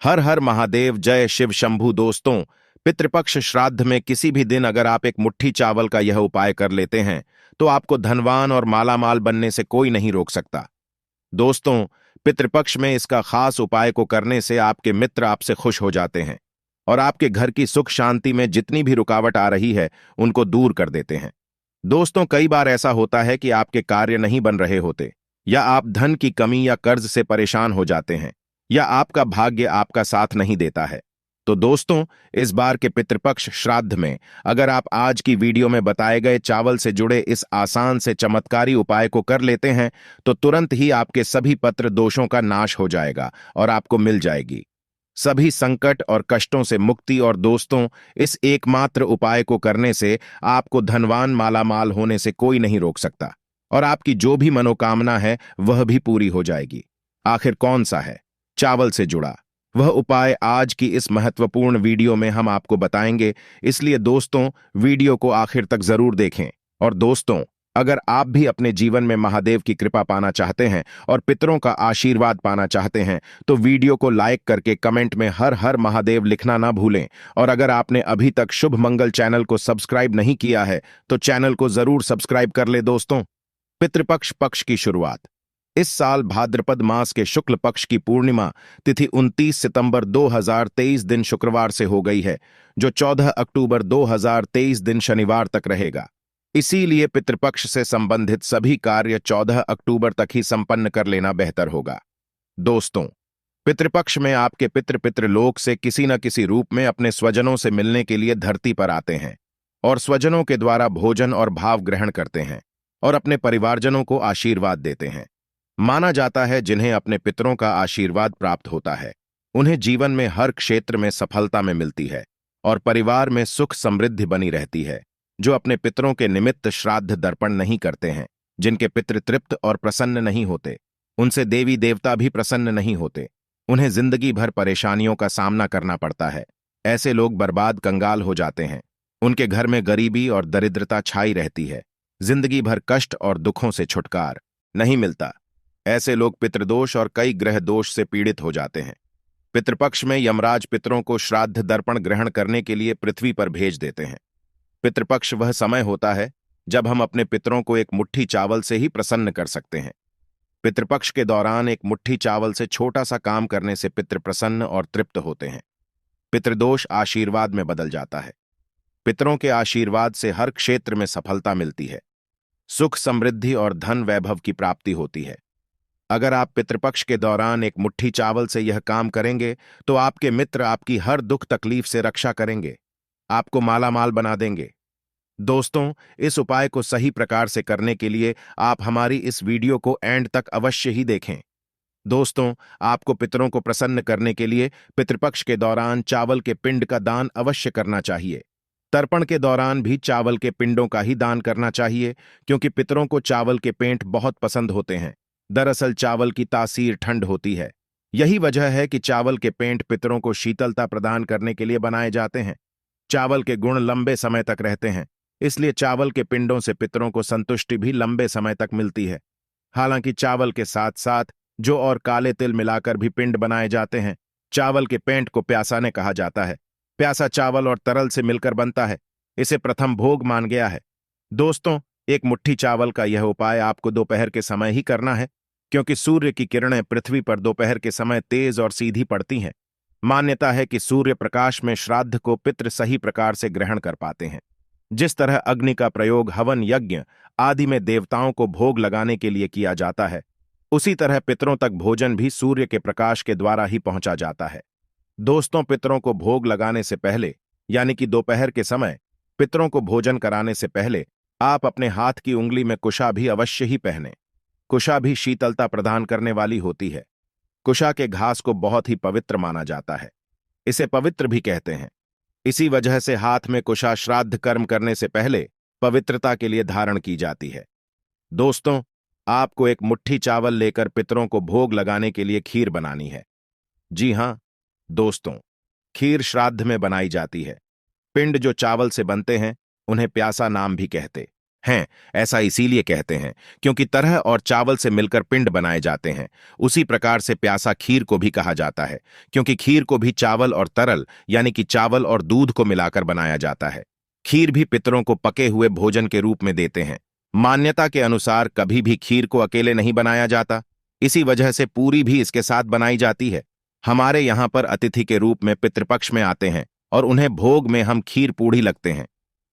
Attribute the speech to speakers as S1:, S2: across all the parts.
S1: हर हर महादेव, जय शिव शंभू। दोस्तों, पितृपक्ष श्राद्ध में किसी भी दिन अगर आप एक मुट्ठी चावल का यह उपाय कर लेते हैं तो आपको धनवान और मालामाल बनने से कोई नहीं रोक सकता। दोस्तों, पितृपक्ष में इसका खास उपाय को करने से आपके मित्र आपसे खुश हो जाते हैं और आपके घर की सुख शांति में जितनी भी रुकावट आ रही है उनको दूर कर देते हैं। दोस्तों, कई बार ऐसा होता है कि आपके कार्य नहीं बन रहे होते, या आप धन की कमी या कर्ज से परेशान हो जाते हैं, या आपका भाग्य आपका साथ नहीं देता है। तो दोस्तों, इस बार के पितृपक्ष श्राद्ध में अगर आप आज की वीडियो में बताए गए चावल से जुड़े इस आसान से चमत्कारी उपाय को कर लेते हैं तो तुरंत ही आपके सभी पत्र दोषों का नाश हो जाएगा और आपको मिल जाएगी सभी संकट और कष्टों से मुक्ति। और दोस्तों, इस एकमात्र उपाय को करने से आपको धनवान मालामाल होने से कोई नहीं रोक सकता और आपकी जो भी मनोकामना है वह भी पूरी हो जाएगी। आखिर कौन सा है चावल से जुड़ा वह उपाय, आज की इस महत्वपूर्ण वीडियो में हम आपको बताएंगे। इसलिए दोस्तों, वीडियो को आखिर तक जरूर देखें। और दोस्तों, अगर आप भी अपने जीवन में महादेव की कृपा पाना चाहते हैं और पितरों का आशीर्वाद पाना चाहते हैं तो वीडियो को लाइक करके कमेंट में हर हर महादेव लिखना ना भूलें। और अगर आपने अभी तक शुभ मंगल चैनल को सब्सक्राइब नहीं किया है तो चैनल को जरूर सब्सक्राइब कर ले। दोस्तों, पितृपक्ष पक्ष की शुरुआत इस साल भाद्रपद मास के शुक्ल पक्ष की पूर्णिमा तिथि 29 सितंबर 2023 दिन शुक्रवार से हो गई है, जो 14 अक्टूबर 2023 दिन शनिवार तक रहेगा। इसीलिए पितृपक्ष से संबंधित सभी कार्य 14 अक्टूबर तक ही संपन्न कर लेना बेहतर होगा। दोस्तों, पितृपक्ष में आपके पितृलोक से किसी न किसी रूप में अपने स्वजनों से मिलने के लिए धरती पर आते हैं और स्वजनों के द्वारा भोजन और भाव ग्रहण करते हैं और अपने परिवारजनों को आशीर्वाद देते हैं। माना जाता है जिन्हें अपने पितरों का आशीर्वाद प्राप्त होता है उन्हें जीवन में हर क्षेत्र में सफलता में मिलती है और परिवार में सुख समृद्धि बनी रहती है। जो अपने पितरों के निमित्त श्राद्ध दर्पण नहीं करते हैं, जिनके पितृ तृप्त और प्रसन्न नहीं होते, उनसे देवी देवता भी प्रसन्न नहीं होते, उन्हें जिंदगी भर परेशानियों का सामना करना पड़ता है। ऐसे लोग बर्बाद कंगाल हो जाते हैं। उनके घर में गरीबी और दरिद्रता छाई रहती है। जिंदगी भर कष्ट और दुखों से छुटकार नहीं मिलता। ऐसे लोग पितृदोष और कई ग्रह दोष से पीड़ित हो जाते हैं। पितृपक्ष में यमराज पितरों को श्राद्ध दर्पण ग्रहण करने के लिए पृथ्वी पर भेज देते हैं। पितृपक्ष वह समय होता है जब हम अपने पितरों को एक मुट्ठी चावल से ही प्रसन्न कर सकते हैं। पितृपक्ष के दौरान एक मुट्ठी चावल से छोटा सा काम करने से पितृ प्रसन्न और तृप्त होते हैं। पितृदोष आशीर्वाद में बदल जाता है। पितरों के आशीर्वाद से हर क्षेत्र में सफलता मिलती है, सुख समृद्धि और धन वैभव की प्राप्ति होती है। अगर आप पितृपक्ष के दौरान एक मुट्ठी चावल से यह काम करेंगे तो आपके मित्र आपकी हर दुख तकलीफ से रक्षा करेंगे, आपको मालामाल बना देंगे। दोस्तों, इस उपाय को सही प्रकार से करने के लिए आप हमारी इस वीडियो को एंड तक अवश्य ही देखें। दोस्तों, आपको पितरों को प्रसन्न करने के लिए पितृपक्ष के दौरान चावल के पिंड का दान अवश्य करना चाहिए। तर्पण के दौरान भी चावल के पिंडों का ही दान करना चाहिए, क्योंकि पितरों को चावल के पेंट बहुत पसंद होते हैं। दरअसल चावल की तासीर ठंड होती है। यही वजह है कि चावल के पेंट पितरों को शीतलता प्रदान करने के लिए बनाए जाते हैं। चावल के गुण लंबे समय तक रहते हैं, इसलिए चावल के पिंडों से पितरों को संतुष्टि भी लंबे समय तक मिलती है। हालांकि चावल के साथ साथ जो और काले तिल मिलाकर भी पिंड बनाए जाते हैं। चावल के पेंट को प्यासाने कहा जाता है। प्यासा चावल और तरल से मिलकर बनता है। इसे प्रथम भोग मान गया है। दोस्तों, एक मुट्ठी चावल का यह उपाय आपको दोपहर के समय ही करना है, क्योंकि सूर्य की किरणें पृथ्वी पर दोपहर के समय तेज और सीधी पड़ती हैं। मान्यता है कि सूर्य प्रकाश में श्राद्ध को पितृ सही प्रकार से ग्रहण कर पाते हैं। जिस तरह अग्नि का प्रयोग हवन यज्ञ आदि में देवताओं को भोग लगाने के लिए किया जाता है, उसी तरह पितरों तक भोजन भी सूर्य के प्रकाश के द्वारा ही पहुंचा जाता है। दोस्तों, पितरों को भोग लगाने से पहले, यानी कि दोपहर के समय पितरों को भोजन कराने से पहले आप अपने हाथ की उंगली में कुशा भी अवश्य ही पहने। कुशा भी शीतलता प्रदान करने वाली होती है। कुशा के घास को बहुत ही पवित्र माना जाता है। इसे पवित्र भी कहते हैं। इसी वजह से हाथ में कुशा श्राद्ध कर्म करने से पहले पवित्रता के लिए धारण की जाती है। दोस्तों, आपको एक मुट्ठी चावल लेकर पितरों को भोग लगाने के लिए खीर बनानी है। जी हां दोस्तों, खीर श्राद्ध में बनाई जाती है। पिंड जो चावल से बनते हैं उन्हें प्यासा नाम भी कहते हैं। ऐसा इसीलिए कहते हैं क्योंकि तरह और चावल से मिलकर पिंड बनाए जाते हैं। उसी प्रकार से प्यासा खीर को भी कहा जाता है क्योंकि खीर को भी चावल और तरल यानी कि चावल और दूध को मिलाकर बनाया जाता है। खीर भी पितरों को पके हुए भोजन के रूप में देते हैं। मान्यता के अनुसार कभी भी खीर को अकेले नहीं बनाया जाता, इसी वजह से पूरी भी इसके साथ बनाई जाती है। हमारे यहाँ पर अतिथि के रूप में पितृपक्ष में आते हैं और उन्हें भोग में हम खीर पूड़ी लगते हैं।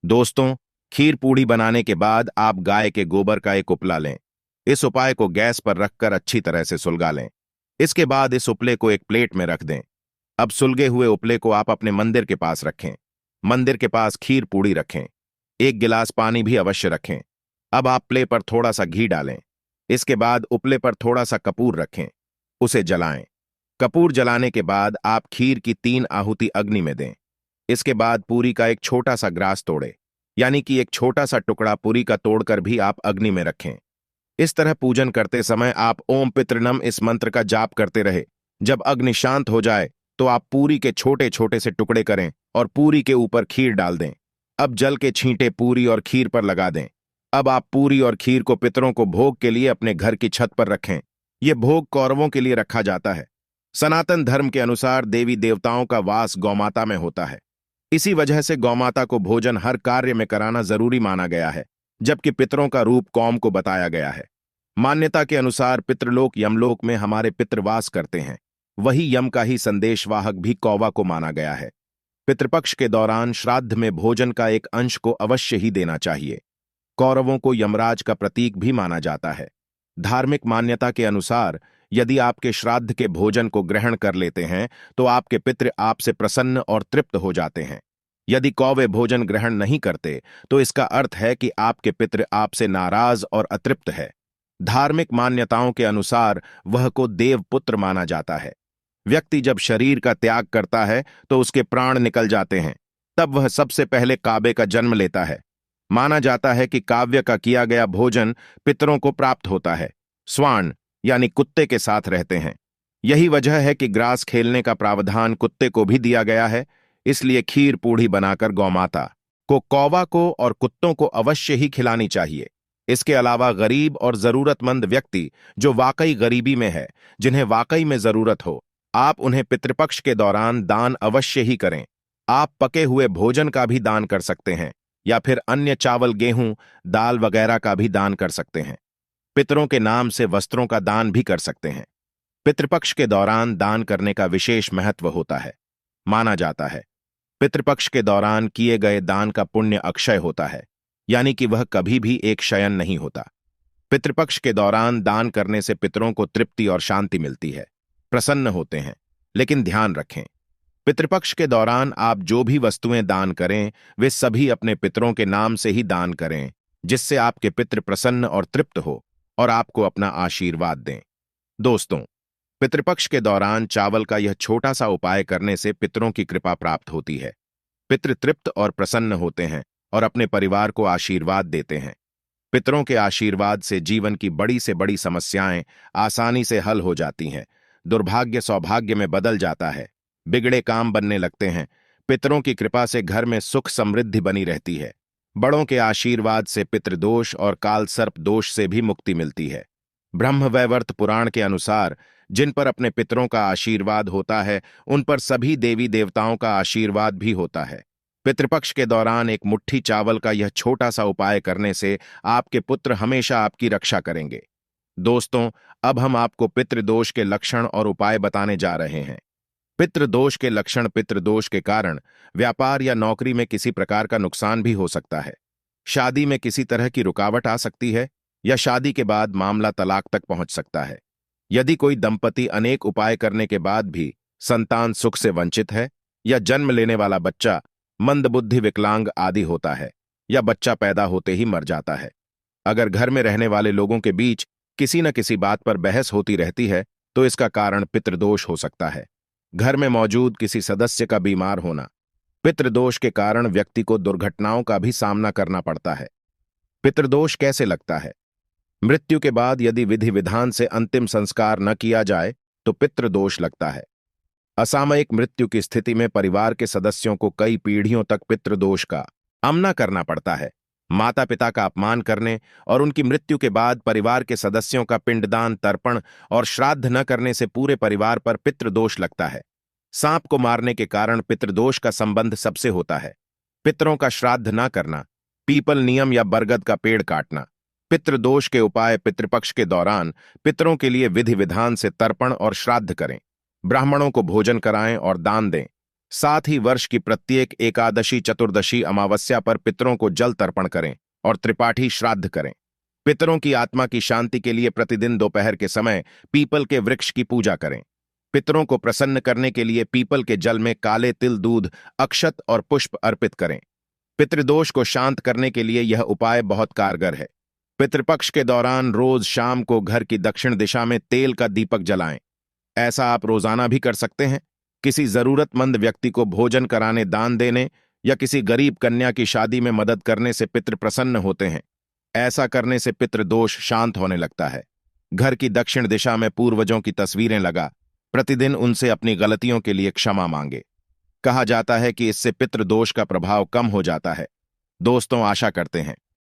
S1: दोस्तों, खीर पूड़ी बनाने के बाद आप गाय के गोबर का एक उपला लें। इस उपाय को गैस पर रखकर अच्छी तरह से सुलगा लें। इसके बाद इस उपले को एक प्लेट में रख दें। अब सुलगे हुए उपले को आप अपने मंदिर के पास रखें। मंदिर के पास खीर पूड़ी रखें। एक गिलास पानी भी अवश्य रखें। अब आप प्ले पर थोड़ा सा घी डालें। इसके बाद उपले पर थोड़ा सा कपूर रखें, उसे जलाएं। कपूर जलाने के बाद आप खीर की 3 आहुति अग्नि में दें। इसके बाद पूरी का एक छोटा सा ग्रास तोड़े, यानी कि एक छोटा सा टुकड़ा पूरी का तोड़कर भी आप अग्नि में रखें। इस तरह पूजन करते समय आप ओम पितृनम इस मंत्र का जाप करते रहे। जब अग्नि शांत हो जाए तो आप पूरी के छोटे छोटे से टुकड़े करें और पूरी के ऊपर खीर डाल दें। अब जल के छींटे पूरी और खीर पर लगा दें। अब आप पूरी और खीर को पितरों को भोग के लिए अपने घर की छत पर रखें। यह भोग कौरवों के लिए रखा जाता है। सनातन धर्म के अनुसार देवी देवताओं का वास गौमाता में होता है। इसी वजह से गौमाता को भोजन हर कार्य में कराना जरूरी माना गया है, जबकि पितरों का रूप कौम को बताया गया है। मान्यता के अनुसार पितृलोक यमलोक में हमारे पितृ वास करते हैं। वही यम का ही संदेशवाहक भी कौवा को माना गया है। पितृपक्ष के दौरान श्राद्ध में भोजन का एक अंश को अवश्य ही देना चाहिए। कौरवों को यमराज का प्रतीक भी माना जाता है। धार्मिक मान्यता के अनुसार यदि आपके श्राद्ध के भोजन को ग्रहण कर लेते हैं तो आपके पितृ आपसे प्रसन्न और तृप्त हो जाते हैं। यदि कौवे भोजन ग्रहण नहीं करते तो इसका अर्थ है कि आपके पितृ आपसे नाराज और अतृप्त है। धार्मिक मान्यताओं के अनुसार वह को देवपुत्र माना जाता है। व्यक्ति जब शरीर का त्याग करता है तो उसके प्राण निकल जाते हैं। तब वह सबसे पहले काबे का जन्म लेता है। माना जाता है कि काव्य का किया गया भोजन पितरों को प्राप्त होता है। स्वान यानी कुत्ते के साथ रहते हैं। यही वजह है कि ग्रास खेलने का प्रावधान कुत्ते को भी दिया गया है। इसलिए खीर पूड़ी बनाकर गौमाता को, कौवा को और कुत्तों को अवश्य ही खिलानी चाहिए। इसके अलावा गरीब और जरूरतमंद व्यक्ति जो वाकई गरीबी में है, जिन्हें वाकई में जरूरत हो, आप उन्हें पितृपक्ष के दौरान दान अवश्य ही करें। आप पके हुए भोजन का भी दान कर सकते हैं या फिर अन्य चावल, गेहूं, दाल वगैरह का भी दान कर सकते हैं। पितरों के नाम से वस्त्रों का दान भी कर सकते हैं। पितृपक्ष के दौरान दान करने का विशेष महत्व होता है। माना जाता है पितृपक्ष के दौरान किए गए दान का पुण्य अक्षय होता है, यानी कि वह कभी भी एक शयन नहीं होता। पितृपक्ष के दौरान दान करने से पितरों को तृप्ति और शांति मिलती है, प्रसन्न होते हैं। लेकिन ध्यान रखें, पितृपक्ष के दौरान आप जो भी वस्तुएं दान करें वे सभी अपने पितरों के नाम से ही दान करें, जिससे आपके पितृ प्रसन्न और तृप्त हो और आपको अपना आशीर्वाद दें। दोस्तों, पितृपक्ष के दौरान चावल का यह छोटा सा उपाय करने से पितरों की कृपा प्राप्त होती है। पितृ तृप्त और प्रसन्न होते हैं और अपने परिवार को आशीर्वाद देते हैं। पितरों के आशीर्वाद से जीवन की बड़ी से बड़ी समस्याएं आसानी से हल हो जाती हैं। दुर्भाग्य सौभाग्य में बदल जाता है। बिगड़े काम बनने लगते हैं। पितरों की कृपा से घर में सुख समृद्धि बनी रहती है। बड़ों के आशीर्वाद से पितृदोष और काल सर्प दोष से भी मुक्ति मिलती है। ब्रह्मवैवर्त पुराण के अनुसार जिन पर अपने पितरों का आशीर्वाद होता है उन पर सभी देवी देवताओं का आशीर्वाद भी होता है। पितृपक्ष के दौरान एक मुट्ठी चावल का यह छोटा सा उपाय करने से आपके पुत्र हमेशा आपकी रक्षा करेंगे। दोस्तों, अब हम आपको पितृदोष के लक्षण और उपाय बताने जा रहे हैं। पितृदोष के लक्षण। पितृदोष के कारण व्यापार या नौकरी में किसी प्रकार का नुकसान भी हो सकता है। शादी में किसी तरह की रुकावट आ सकती है या शादी के बाद मामला तलाक तक पहुंच सकता है। यदि कोई दंपति अनेक उपाय करने के बाद भी संतान सुख से वंचित है या जन्म लेने वाला बच्चा मंदबुद्धि, विकलांग आदि होता है या बच्चा पैदा होते ही मर जाता है। अगर घर में रहने वाले लोगों के बीच किसी न किसी बात पर बहस होती रहती है तो इसका कारण पितृदोष हो सकता है। घर में मौजूद किसी सदस्य का बीमार होना। पितृदोष के कारण व्यक्ति को दुर्घटनाओं का भी सामना करना पड़ता है। पितृदोष कैसे लगता है? मृत्यु के बाद यदि विधि विधान से अंतिम संस्कार न किया जाए तो पितृदोष लगता है। असामयिक मृत्यु की स्थिति में परिवार के सदस्यों को कई पीढ़ियों तक पितृदोष का सामना करना पड़ता है। माता पिता का अपमान करने और उनकी मृत्यु के बाद परिवार के सदस्यों का पिंडदान, तर्पण और श्राद्ध न करने से पूरे परिवार पर पितृदोष लगता है। सांप को मारने के कारण पितृदोष का संबंध सबसे होता है। पितरों का श्राद्ध न करना, पीपल नियम या बरगद का पेड़ काटना। पितृदोष के उपाय: पितृपक्ष के दौरान पितरों के लिए विधि विधान से तर्पण और श्राद्ध करें, ब्राह्मणों को भोजन कराएं और दान दें। साथ ही वर्ष की प्रत्येक एकादशी, चतुर्दशी, अमावस्या पर पितरों को जल तर्पण करें और त्रिपाठी श्राद्ध करें। पितरों की आत्मा की शांति के लिए प्रतिदिन दोपहर के समय पीपल के वृक्ष की पूजा करें। पितरों को प्रसन्न करने के लिए पीपल के जल में काले तिल, दूध, अक्षत और पुष्प अर्पित करें। पितृदोष को शांत करने के लिए यह उपाय बहुत कारगर है। पितृपक्ष के दौरान रोज शाम को घर की दक्षिण दिशा में तेल का दीपक जलाएं। ऐसा आप रोजाना भी कर सकते हैं। किसी जरूरतमंद व्यक्ति को भोजन कराने, दान देने या किसी गरीब कन्या की शादी में मदद करने से पितृ प्रसन्न होते हैं। ऐसा करने से पितृदोष शांत होने लगता है। घर की दक्षिण दिशा में पूर्वजों की तस्वीरें लगा प्रतिदिन उनसे अपनी गलतियों के लिए क्षमा मांगे। कहा जाता है कि इससे पितृदोष का प्रभाव कम हो जाता है। दोस्तों, आशा करते हैं